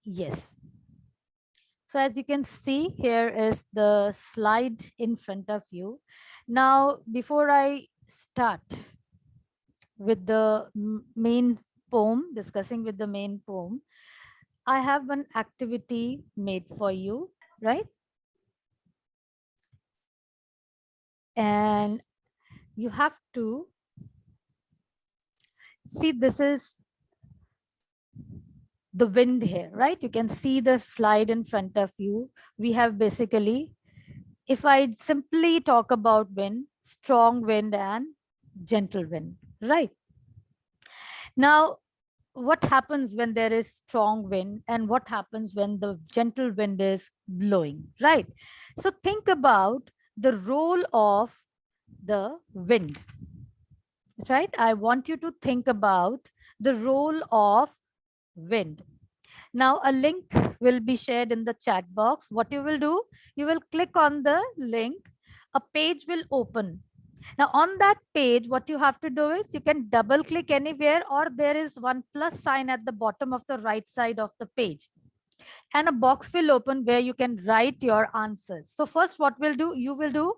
Yes. So as you can see, here is the slide in front of you. Now, before I start with the main poem, discussing with the main poem, I have one activity made for you, right? And you have to see, this is the wind here, right? You can see the slide in front of you. We have basically, if I simply talk about wind, strong wind and gentle wind, right? Now, what happens when there is strong wind and what happens when the gentle wind is blowing, right? So think about the role of the wind, right? I want you to think about the role of wind. Now, a link will be shared in the chat box. What you will do, you will click on the link, a page will open. Now, on that page, what you have to do is you can double click anywhere, or there is one plus sign at the bottom of the right side of the page. And a box will open where you can write your answers. So first, what will do, you will do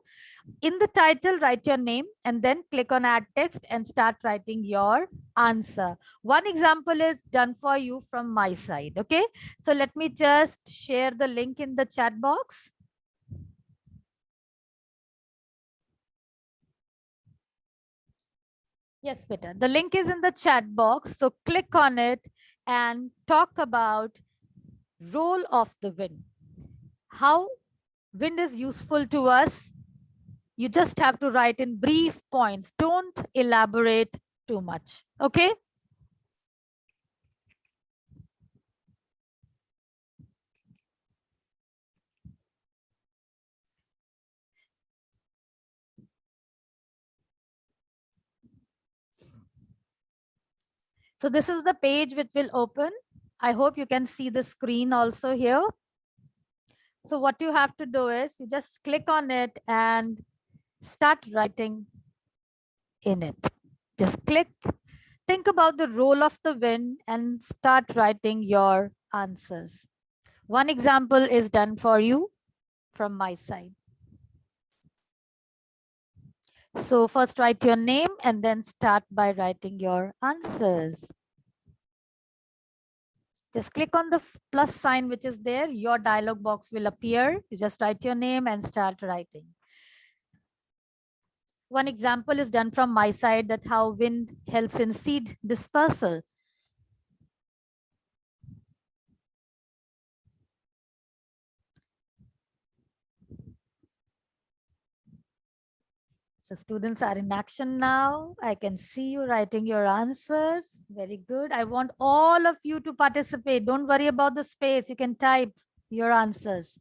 in the title, write your name and then click on add text and start writing your answer. One example is done for you from my side. Okay, so let me just share the link in the chat box. Yes, Peter, the link is in the chat box, so click on it and talk about role of the wind, how wind is useful to us. You just have to write in brief points. Don't elaborate too much. Okay. So this is the page which will open. I hope you can see the screen also here. So what you have to do is you just click on it and start writing in it. Just click, think about the role of the wind and start writing your answers. One example is done for you from my side. So first write your name and then start by writing your answers. Just click on the plus sign which is there. Your dialog box will appear. You just write your name and start writing. One example is done from my side, that how wind helps in seed dispersal. So students are in action now. I can see you writing your answers. Very good. I want all of you to participate. Don't worry about the space. You can type your answers.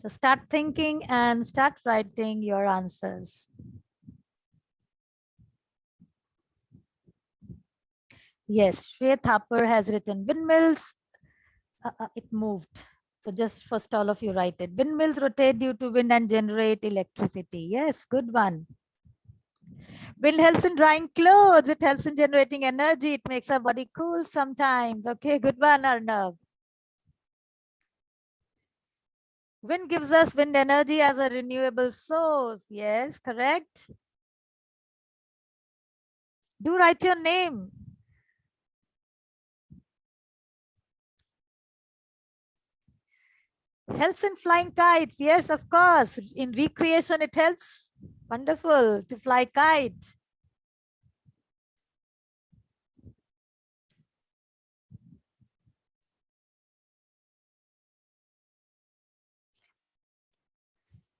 So start thinking and start writing your answers. Yes, Shreya Thapar has written windmills. It moved. So just first all of you write it. Windmills rotate due to wind and generate electricity. Yes, good one. Wind helps in drying clothes. It helps in generating energy. It makes our body cool sometimes. Okay, good one, Arnav. Wind gives us wind energy as a renewable source. Yes, correct. Do write your name. Helps in flying kites. Yes, of course. In recreation, it helps. Wonderful to fly kite.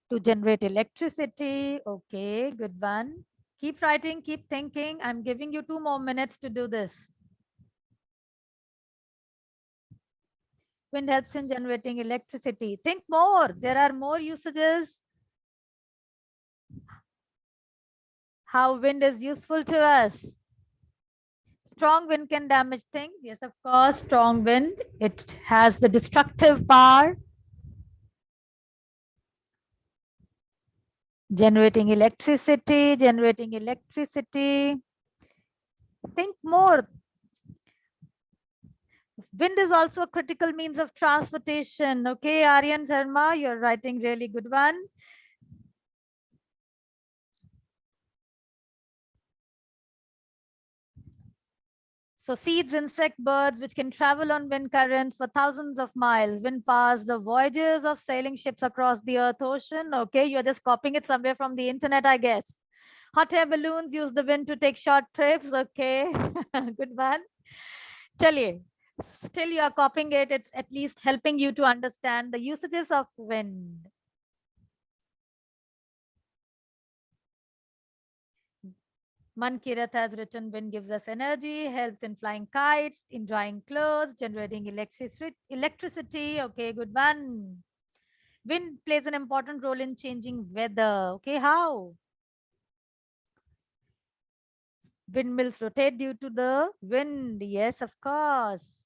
To generate electricity. Okay, good one. Keep writing, keep thinking. I'm giving you 2 more minutes to do this. Wind helps in generating electricity. Think more. There are more usages. How wind is useful to us. Strong wind can damage things. Yes, of course, strong wind. It has the destructive power. Generating electricity, generating electricity. Think more. Wind is also a critical means of transportation. Okay, Aryan Sharma, you're writing really good one. So seeds, insect, birds, which can travel on wind currents for thousands of miles. Wind powers the voyages of sailing ships across the Earth ocean. Okay, you're just copying it somewhere from the internet, I guess. Hot air balloons use the wind to take short trips. Okay, good one. Chaliye. Still you are copying it. It's at least helping you to understand the usages of wind. Mankirat has written, wind gives us energy, helps in flying kites, in drying clothes, generating electricity. Okay, good one. Wind plays an important role in changing weather. Okay, how? Windmills rotate due to the wind. Yes, of course.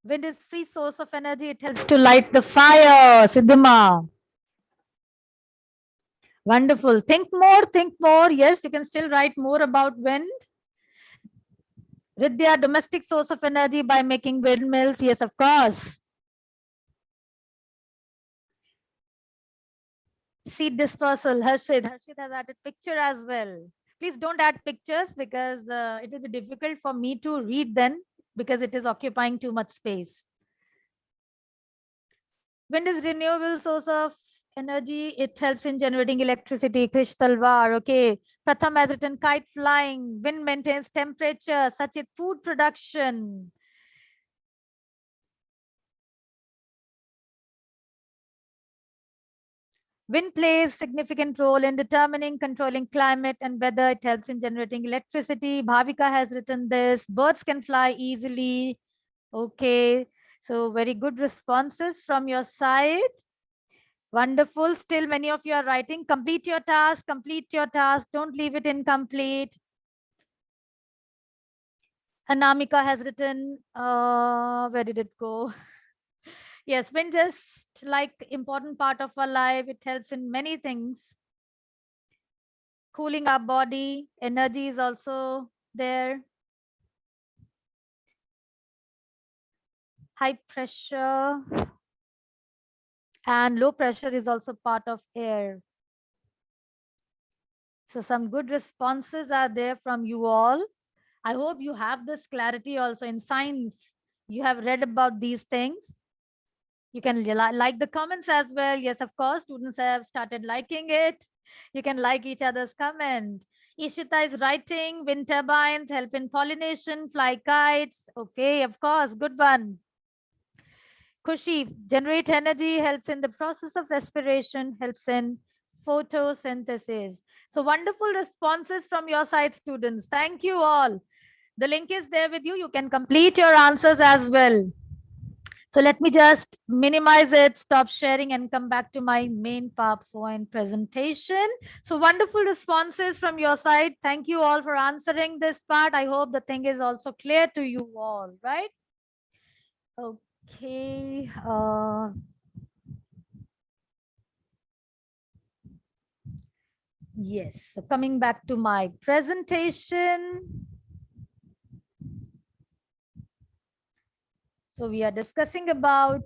Wind is free source of energy. It helps to light the fire. Siddhima. Wonderful. Think more, think more. Yes, you can still write more about wind. Vidya, domestic source of energy by making windmills. Yes, of course. Seed dispersal. Harshit has added picture as well. Please don't add pictures because it will be difficult for me to read then because it is occupying too much space. Wind is renewable source of energy. It helps in generating electricity. Krish Talwar. Okay. Pratham has written kite flying. Wind maintains temperature. Such as food production. Wind plays significant role in determining, controlling climate and weather. It helps in generating electricity. Bhavika has written this. Birds can fly easily. Okay. So very good responses from your side. Wonderful. Still many of you are writing. Complete your task. Complete your task. Don't leave it incomplete. Anamika has written, where did it go? Yes, wind just like important part of our life. It helps in many things. Cooling our body, energy is also there. High pressure and low pressure is also part of air. So some good responses are there from you all. I hope you have this clarity also in science. You have read about these things. You can like the comments as well. Yes, of course, students have started liking it. You can like each other's comment. Ishita is writing, wind turbines help in pollination, fly kites. Okay, of course, good one. Kushi, generate energy, helps in the process of respiration, helps in photosynthesis. So wonderful responses from your side, students. Thank you all. The link is there with you. You can complete your answers as well. So let me just minimize it, stop sharing and come back to my main PowerPoint presentation. So wonderful responses from your side. Thank you all for answering this part. I hope the thing is also clear to you all, right? Okay. Yes, so coming back to my presentation. So we are discussing about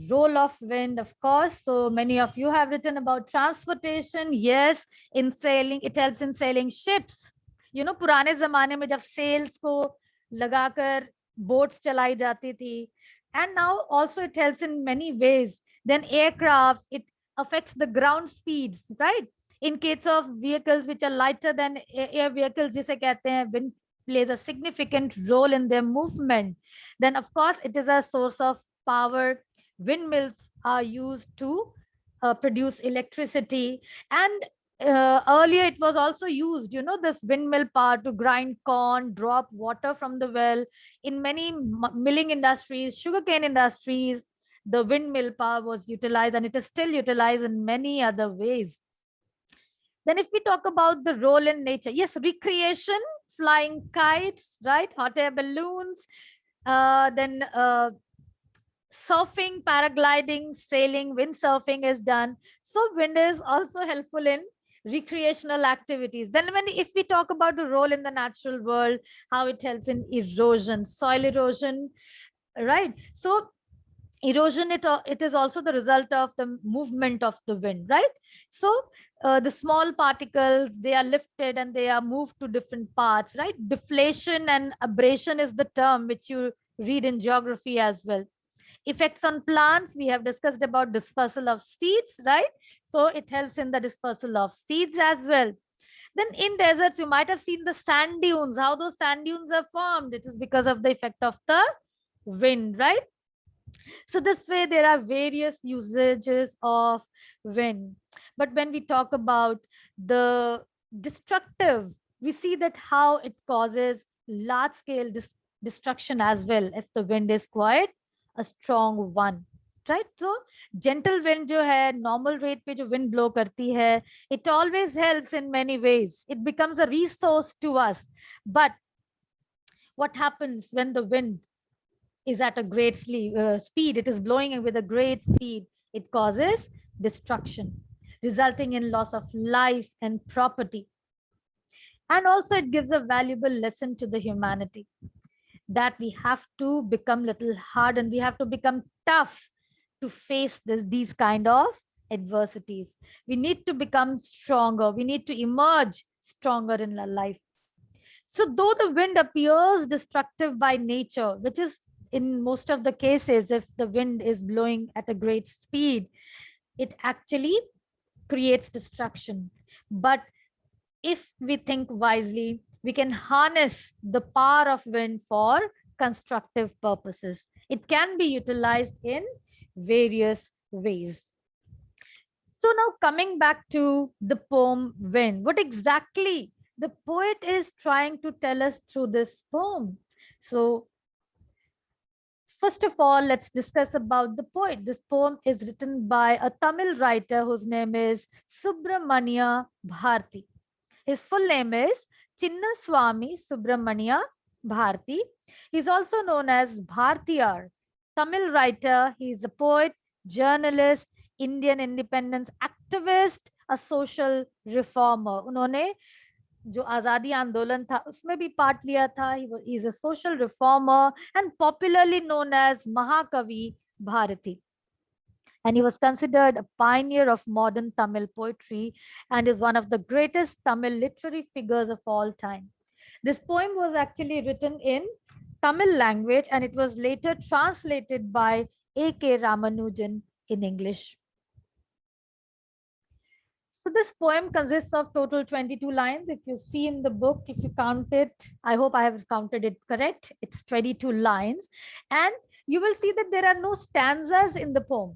role of wind, of course. So many of you have written about transportation. Yes, in sailing, it helps in sailing ships. You know, पुराने जमाने में जब sails को लगाकर boats चलाई जाती थी. And now also it helps in many ways. Then aircraft, it affects the ground speeds, right? In case of vehicles which are lighter than air vehicles, जिसे कहते हैं, wind plays a significant role in their movement. Then of course it is a source of power. Windmills are used to produce electricity, and earlier it was also used, you know, this windmill power to grind corn, drop water from the well. In many milling industries, sugarcane industries, the windmill power was utilized, and it is still utilized in many other ways. Then if we talk about the role in nature, yes, recreation, flying kites, right, hot air balloons, then surfing, paragliding, sailing, windsurfing is done. So wind is also helpful in recreational activities. Then if we talk about the role in the natural world, how it helps in erosion, soil erosion, right? So erosion, it is also the result of the movement of the wind, right? So the small particles, they are lifted and they are moved to different parts, right? Deflation and abrasion is the term which you read in geography as well. Effects on plants, we have discussed about dispersal of seeds, right? So it helps in the dispersal of seeds as well. Then in deserts, you might have seen the sand dunes, how those sand dunes are formed. It is because of the effect of the wind, right? So this way there are various usages of wind. But when we talk about the destructive, we see that how it causes large scale destruction as well if the wind is quite a strong one, right? So gentle wind जो है normal rate पे जो wind blow करती है, it always helps in many ways. It becomes a resource to us. But what happens when the wind is at a great speed, it is blowing with a great speed, it causes destruction, resulting in loss of life and property. And also it gives a valuable lesson to the humanity that we have to become little hard and we have to become tough to face these kind of adversities. We need to become stronger. We need to emerge stronger in our life. So though the wind appears destructive by nature, which is in most of the cases, if the wind is blowing at a great speed, it actually creates destruction. But if we think wisely, we can harness the power of wind for constructive purposes. It can be utilized in various ways. So now coming back to the poem Wind, what exactly the poet is trying to tell us through this poem? So first of all, let's discuss about the poet. This poem is written by a Tamil writer whose name is Subramania Bharti. His full name is Chinnaswamy Subramania Bharti. He's also known as Bhartiyar. Tamil writer, he's a poet, journalist, Indian independence activist, a social reformer. उन्होंने जो आजादी आंदोलन था उसमें भी part लिया था. He is a social reformer and popularly known as Mahakavi Bharati. And he was considered a pioneer of modern Tamil poetry and is one of the greatest Tamil literary figures of all time. This poem was actually written in Tamil language and it was later translated by A.K. Ramanujan in English. So this poem consists of total 22 lines. If you see in the book, if you count it, I hope I have counted it correct. It's 22 lines. And you will see that there are no stanzas in the poem.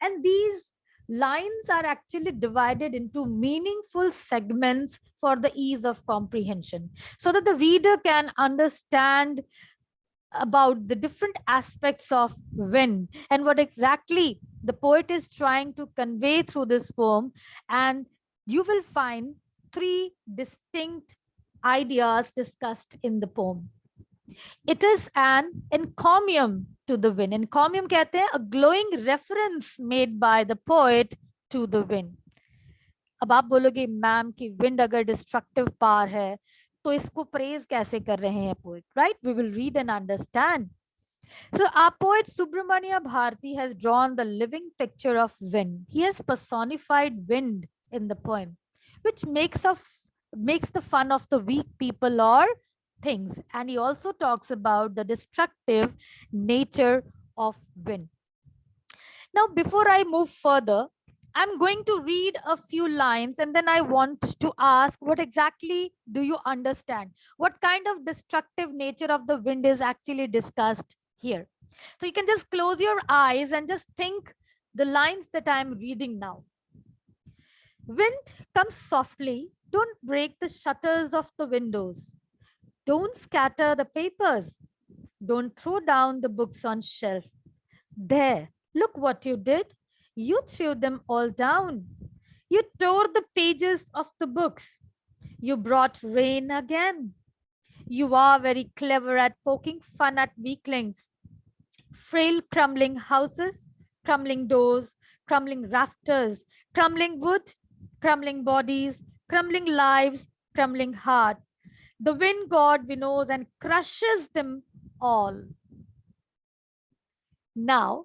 And these lines are actually divided into meaningful segments for the ease of comprehension, so that the reader can understand about the different aspects of wind and what exactly the poet is trying to convey through this poem. And you will find three distinct ideas discussed in the poem. It is an encomium to the wind. Encomium कहते हैं a glowing reference made by the poet to the wind. अब आप बोलोगे ma'am कि wind अगर destructive power है तो इसको praise कैसे कर रहे हैं poet, right? We will read and understand. So our poet Subramania Bharti has drawn the living picture of wind. He has personified wind in the poem, which makes the fun of the weak people or things. And he also talks about the destructive nature of wind. Now, before I move further, I'm going to read a few lines and then I want to ask, what exactly do you understand? What kind of destructive nature of the wind is actually discussed here? So you can just close your eyes and just think the lines that I'm reading now. Wind comes softly. Don't break the shutters of the windows. Don't scatter the papers. Don't throw down the books on shelf. There, look what you did. You threw them all down. You tore the pages of the books. You brought rain again. You are very clever at poking fun at weaklings. Frail crumbling houses, crumbling doors, crumbling rafters, crumbling wood, crumbling bodies, crumbling lives, crumbling hearts. The wind god winnows and crushes them all. Now,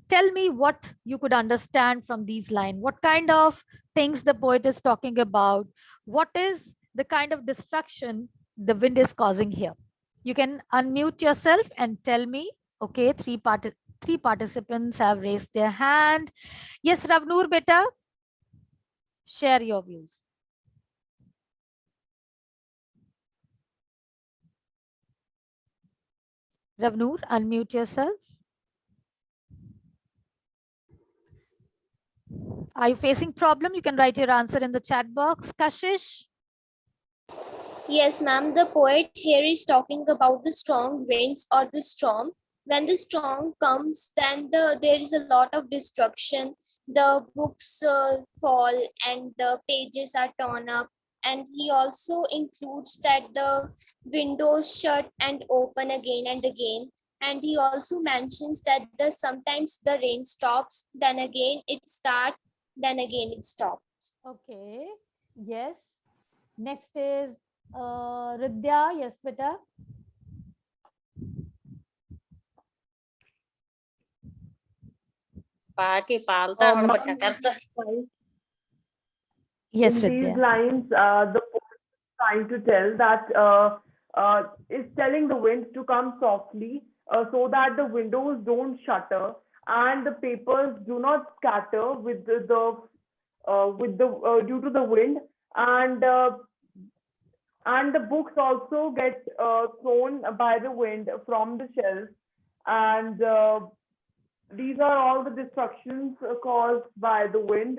tell me what you could understand from these lines. What kind of things the poet is talking about? What is the kind of destruction the wind is causing here? You can unmute yourself and tell me. Okay, three participants have raised their hand. Yes, Ravnoor beta, share your views. Ravnoor, unmute yourself. Are you facing problem? You can write your answer in the chat box. Kashish? Yes, ma'am. The poet here is talking about the strong winds or the storm. When the storm comes, then there is a lot of destruction. The books fall and the pages are torn up. And he also includes that the windows shut and open again and again. And he also mentions that sometimes the rain stops, then again it starts, then again it stops. Okay. Yes. Next is Ridya. Yes, beta. Yes, In these Ridya. lines, the poet is trying to tell that is telling the wind to come softly so that the windows don't shutter and the papers do not scatter with the due to the wind and the books also get thrown by the wind from the shelves and these are all the destructions caused by the wind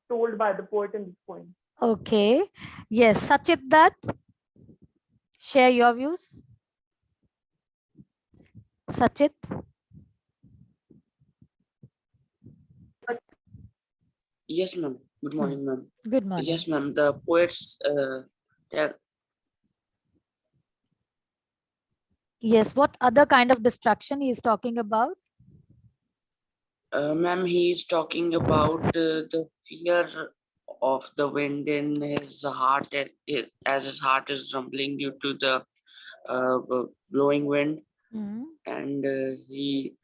told by the poet in this poem. Okay. Yes, Sachit Dutt. Share your views. Sachit. Yes, ma'am. Good morning, ma'am. Good morning. Yes, ma'am. The poets tell. Yes, what other kind of destruction he is talking about? Ma'am, he is talking about the fear of the wind in his heart as his heart is rumbling due to the blowing wind, and he.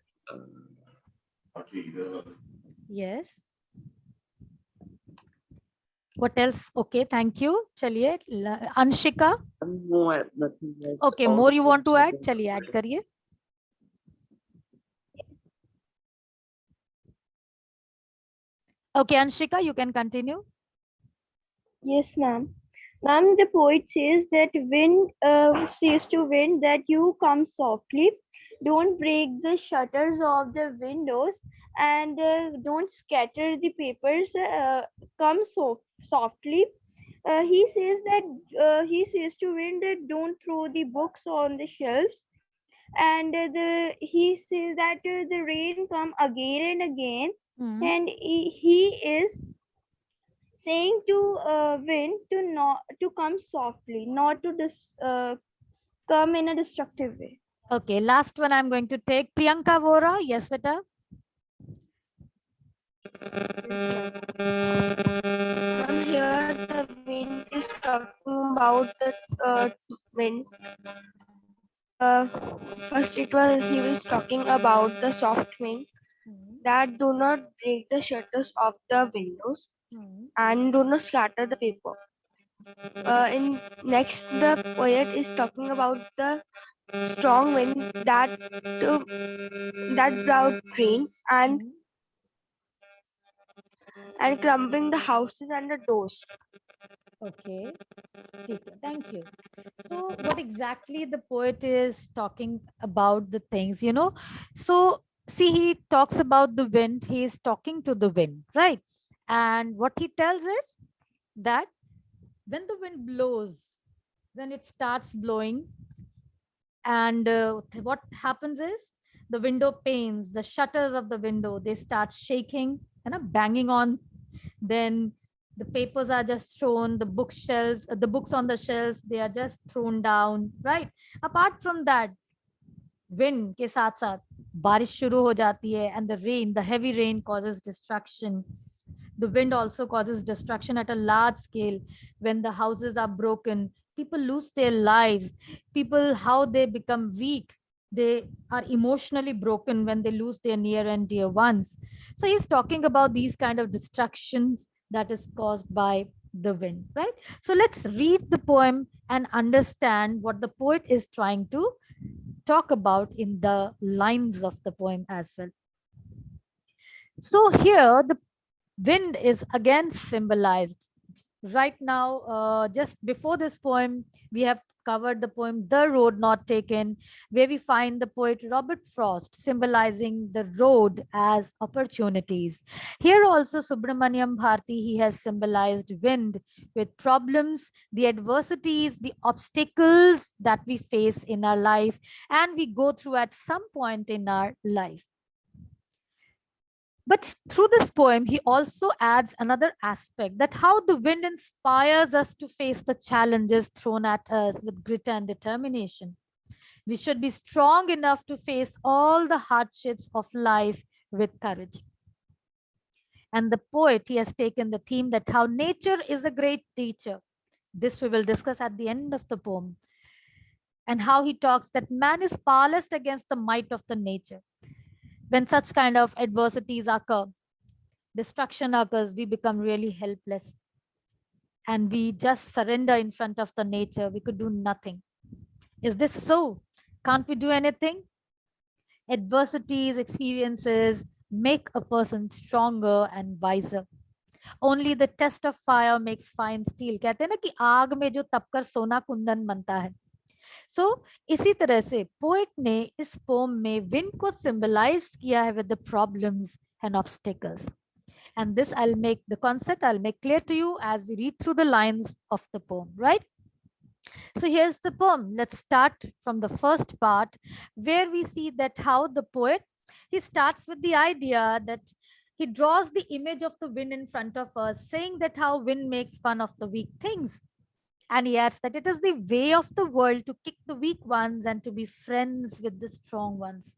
Yes. What else? Okay, thank you. Chaliye, Anshika. No, nothing else. Okay, All more the you want points to have add? been Chaliye, add covered. kariye. Okay, Anshika, you can continue. Yes, ma'am. Ma'am, the poet says that wind says to wind that you come softly, don't break the shutters of the windows, and don't scatter the papers. Come softly. He says to wind that don't throw the books on the shelves, and he says that the rain come again and again, and he is saying to wind to not to come softly, not to come in a destructive way. Okay, last one I'm going to take. Priyanka Vora. Yes, beta. Here the wind is talking about the wind. Uh, First, he was talking about the soft wind that do not break the shutters of the windows and do not scatter the paper. In next, the poet is talking about the strong wind that brought rain and crumbling the houses and the doors. Okay, thank you. So what exactly the poet is talking about the things, So see, he talks about the wind. He is talking to the wind, right? And what he tells is that when the wind blows, when it starts blowing, and what happens is the window panes, the shutters of the window, they start shaking and banging on. Then the papers are just thrown, the bookshelves, the books on the shelves, they are just thrown down, right? Apart from that, wind के साथ साथ बारिश शुरू हो जाती है, and the heavy rain causes destruction. The wind also causes destruction at a large scale. When the houses are broken, people lose their lives. People, how they become weak. They are emotionally broken when they lose their near and dear ones. So he's talking about these kind of destructions that is caused by the wind, right? So let's read the poem and understand what the poet is trying to talk about in the lines of the poem as well. So here the wind is again symbolized. Right now, just before this poem, we have covered the poem The Road Not Taken, where we find the poet Robert Frost symbolizing the road as opportunities. Here also, Subramaniam Bharti, he has symbolized wind with problems, the adversities, the obstacles that we face in our life and we go through at some point in our life. But through this poem, he also adds another aspect, that how the wind inspires us to face the challenges thrown at us with grit and determination. We should be strong enough to face all the hardships of life with courage. And the poet, he has taken the theme that how nature is a great teacher. This we will discuss at the end of the poem. And how he talks that man is powerless against the might of the nature. When such kind of adversities occur, destruction occurs, we become really helpless. And we just surrender in front of the nature. We could do nothing. Is this so? Can't we do anything? Adversities, experiences make a person stronger and wiser. Only the test of fire makes fine steel. कहते हैं ना कि आग में जो तपकर सोना कुंदन बनता है. So, इसी तरह से पोएट ने इस पोम में विंड को सिंबलाइज किया है with the problems and obstacles. And this I'll make the concept, I'll make clear to you as we read through the lines of the poem, right? So here's the poem. Let's start from the first part where we see that how the poet, he starts with the idea that he draws the image of the wind in front of us, saying that how wind makes fun of the weak things. And he adds that it is the way of the world to kick the weak ones and to be friends with the strong ones.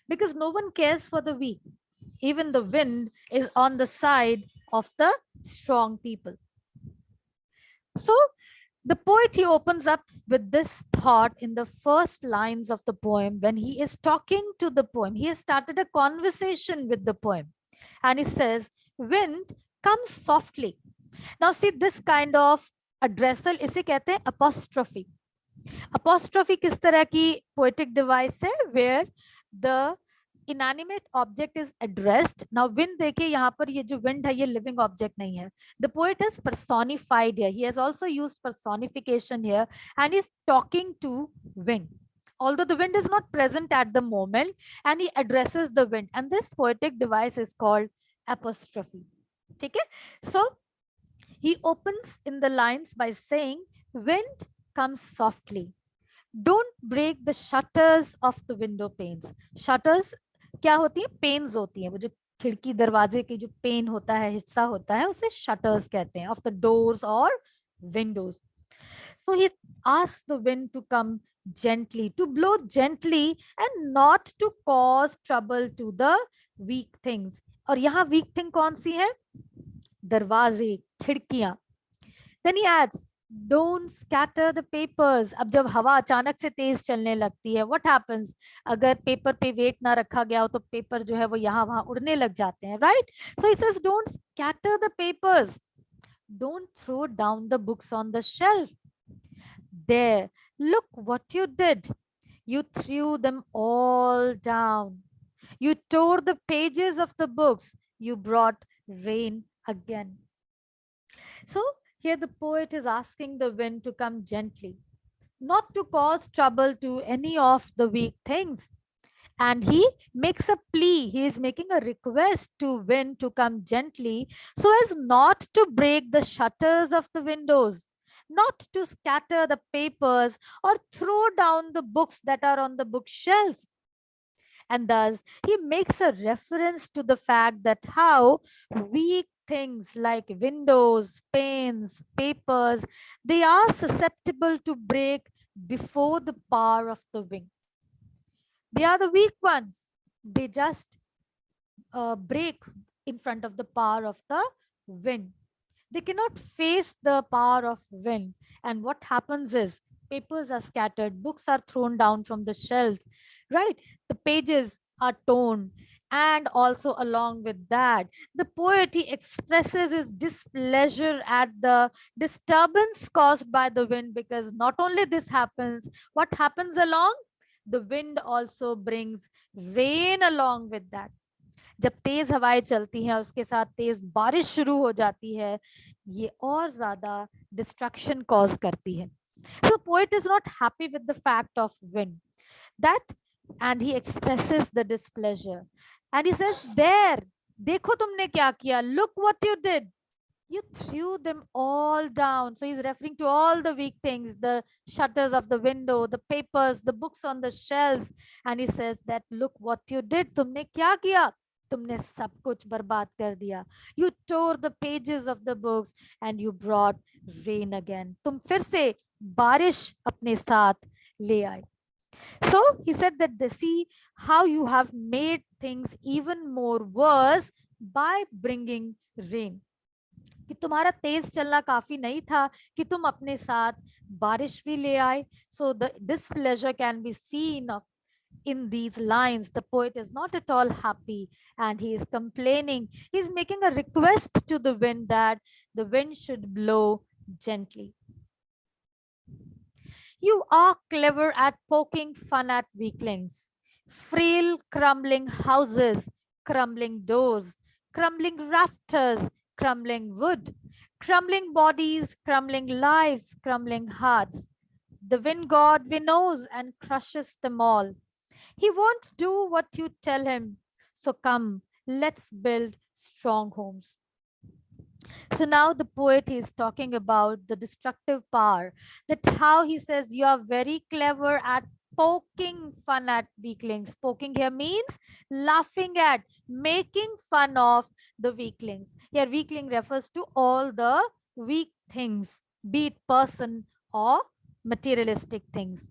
Because no one cares for the weak. Even the wind is on the side of the strong people. So the poet, he opens up with this thought in the first lines of the poem when he is talking to the poem. He has started a conversation with the poem. And he says, wind, come softly. Now see this kind of addressal, इसे कहते हैं apostrophe. Apostrophe किस तरह की poetic device है where the inanimate object is addressed. Now wind देखिए यहाँ पर ये जो wind है ये living object नहीं है. The poet is personified here. He has also used personification here and is talking to wind. Although the wind is not present at the moment and he addresses the wind. And this poetic device is called apostrophe. Okay? So he opens in the lines by saying, wind comes softly. Don't break the shutters of the window panes. Shutters क्या होती है? Panes होती हैं. वो जो खिड़की दरवाजे की जो पेन होता है, हिस्सा होता है, उसे shutters कहते हैं, of the doors or windows. So he asks the wind to come gently, to blow gently and not to cause trouble to the weak things. और यहाँ weak thing कौन सी है? दरवाजे, खिड़कियां. Then he adds, don't scatter the papers. अब जब हवा अचानक से तेज चलने लगती है, what happens? अगर पेपर पे वेट ना रखा गया हो तो पेपर जो है वो यहाँ वहां उड़ने लग जाते हैं, right? So he says, don't scatter the papers. Don't throw down the books on the shelf. There, look what you did. You threw them all down. You tore the pages of the books. You brought rain again. So here the poet is asking the wind to come gently, not to cause trouble to any of the weak things. And he makes a plea, he is making a request to wind to come gently so as not to break the shutters of the windows, not to scatter the papers or throw down the books that are on the bookshelves. And thus he makes a reference to the fact that how weak things like windows, panes, papers, they are susceptible to break before the power of the wind. They are the weak ones. They just break in front of the power of the wind. They cannot face the power of wind. And what happens is papers are scattered, books are thrown down from the shelves, right? The pages are torn. And also, along with that, the poet he expresses his displeasure at the disturbance caused by the wind, because not only this happens, what happens along? The wind also brings rain along with that. जब तेज हवाएं चलती हैं उसके साथ तेज बारिश शुरू हो जाती है, ये और ज्यादा डिस्ट्रक्शन कॉज करती है. So poet is not happy with the fact of wind that, and he expresses the displeasure and he says, there, देखो तुमने क्या किया, look what you did, you threw them all down. So he's referring to all the weak things, the shutters of the window, the papers, the books on the shelves, and he says that, look what you did, तुमने क्या किया, तुमने सब कुछ बर्बाद कर दिया. You tore the pages of the books and you brought rain again. तुम फिर से बारिश अपने साथ ले आए. So he said that they see how you have made things even more worse by bringing rain. कि तुम्हारा तेज चलना काफी नहीं था कि तुम अपने साथ बारिश भी ले आए. So the displeasure can be seen of in these lines. The poet is not at all happy and he is complaining. He's making a request to the wind that the wind should blow gently. You are clever at poking fun at weaklings. Frail, crumbling houses, crumbling doors, crumbling rafters, crumbling wood, crumbling bodies, crumbling lives, crumbling hearts. The wind god winnows and crushes them all. He won't do what you tell him. So come, let's build strong homes. So now the poet is talking about the destructive power, that how he says you are very clever at poking fun at weaklings. Poking here means laughing at, making fun of the weaklings. Here weakling refers to all the weak things, be it person or materialistic things.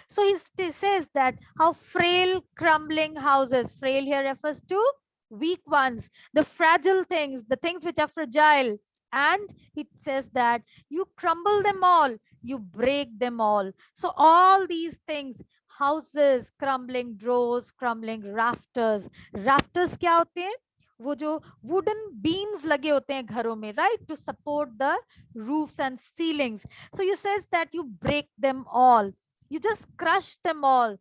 So he says that how frail, crumbling houses, frail here refers to weak ones, the fragile things, the things which are fragile. And it says that you crumble them all, you break them all. So all these things, houses, crumbling drawers, crumbling rafters. Rafters क्या होते हैं? वो जो wooden beams लगे होते हैं घरों में, right, to support the roofs and ceilings. So you says that you break them all, you just crush them all.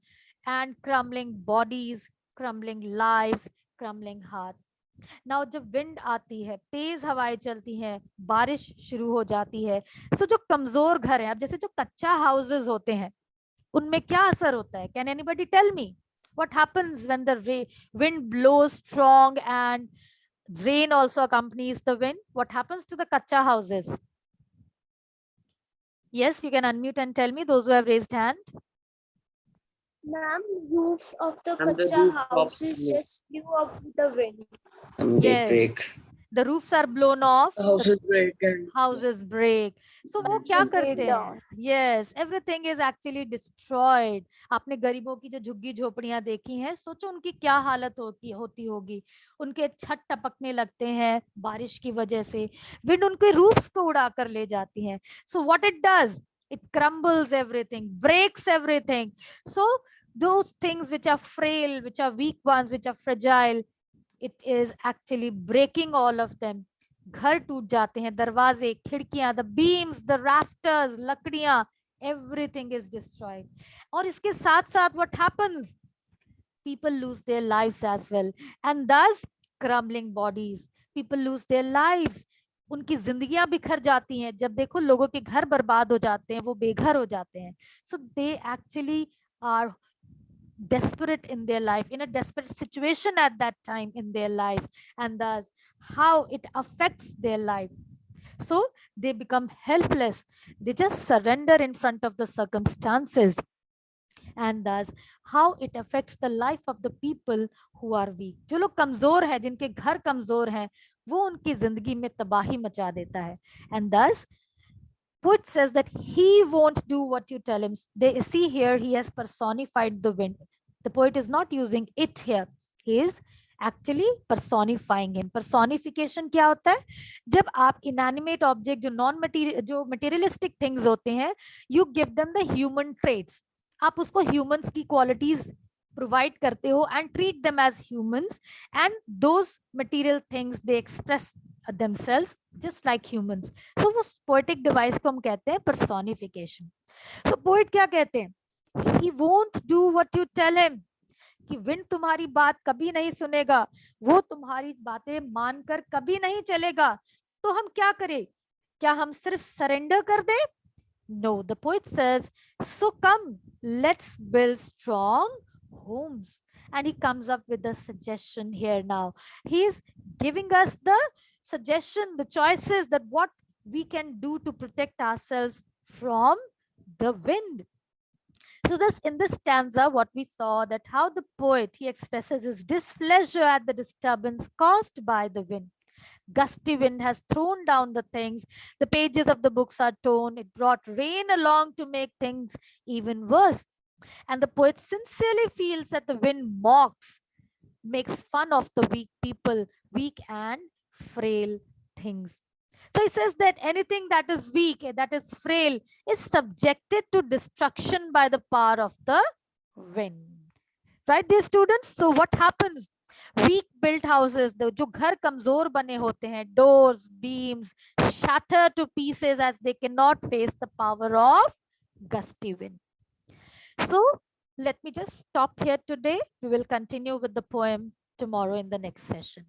And crumbling bodies, crumbling lives, crumbling hearts. Now जब wind आती है, तेज हवाएं चलती हैं, बारिश शुरू हो जाती है, so जो कमजोर घर हैं, अब जैसे जो कच्चा houses होते हैं, उनमें क्या असर होता है? Can anybody tell me what happens when the wind blows strong and rain also accompanies the wind? What happens to the kacha houses? Yes, you can unmute and tell me, those who have raised hand. Ma'am, roofs of the And the kacha roof of houses the- just flew off with the wind. They Yes. break. The roofs are blown off, the Houses break and houses break. So वो Yes, क्या they करते break हैं? down. Yes, everything is actually destroyed. आपने गरीबों की जो झुग्गी झोपड़ियां देखी हैं, सोचो उनकी क्या हालत होती होगी. उनके छत टपकने लगते हैं बारिश की वजह से, विंड उनके रूफ्स को उड़ा कर ले जाती है. So what it does, it crumbles everything, breaks everything. So those things which are frail, which are weak ones, which are fragile, it is actually breaking all of them. घर टूट जाते हैं, दरवाजे, खिड़कियां, the beams, the rafters, लकड़ियां, everything is destroyed. और इसके साथ साथ what happens? People lose their lives as well, and thus crumbling bodies. People lose their lives. उनकी जिंदगियां बिखर जाती हैं. जब देखो लोगों के घर बर्बाद हो जाते हैं, वो बेघर हो जाते हैं. So they actually are desperate in their life, in a desperate situation at that time in their life, and thus how it affects their life. So they become helpless, they just surrender in front of the circumstances, and thus how it affects the life of the people who are weak. जो लोग कमजोर हैं, जिनके घर कमजोर हैं, वो उनकी जिंदगी में तबाही मचा देता है. And thus poet says that he won't do what you tell him. They see here he has personified the wind. The poet is not using it here. He is actually personifying him. Personification क्या होता है? जब आप inanimate object, जो materialistic things होते हैं, you give them the human traits, आप उसको ह्यूमंस की क्वालिटीज प्रोवाइड करते हो and treat them as humans, and those material things they express themselves just like humans. So वो poetic device को हम कहते हैं personification. So poet क्या कहते हैं? He won't do what you tell him. कि विंड तुम्हारी बात कभी नहीं सुनेगा, वो तुम्हारी बातें मानकर कभी नहीं चलेगा। तो हम क्या करें? क्या हम सिर्फ सरेंडर कर दें? No, the poet says, so come, let's build strong homes. And he comes up with a suggestion here now. He is giving us the suggestion, the choices that what we can do to protect ourselves from the wind. So this, in this stanza, what we saw, that how the poet, he expresses his displeasure at the disturbance caused by the wind. Gusty wind has thrown down the things. The pages of the books are torn. It brought rain along to make things even worse. And the poet sincerely feels that the wind mocks, makes fun of the weak people, weak and frail things. So he says that anything that is weak, that is frail, is subjected to destruction by the power of the wind. Right, dear students? So what happens? Weak built houses, जो घर कमजोर बने होते हैं, doors, beams, shatter to pieces as they cannot face the power of gusty wind. So let me just stop here today. We will continue with the poem tomorrow in the next session.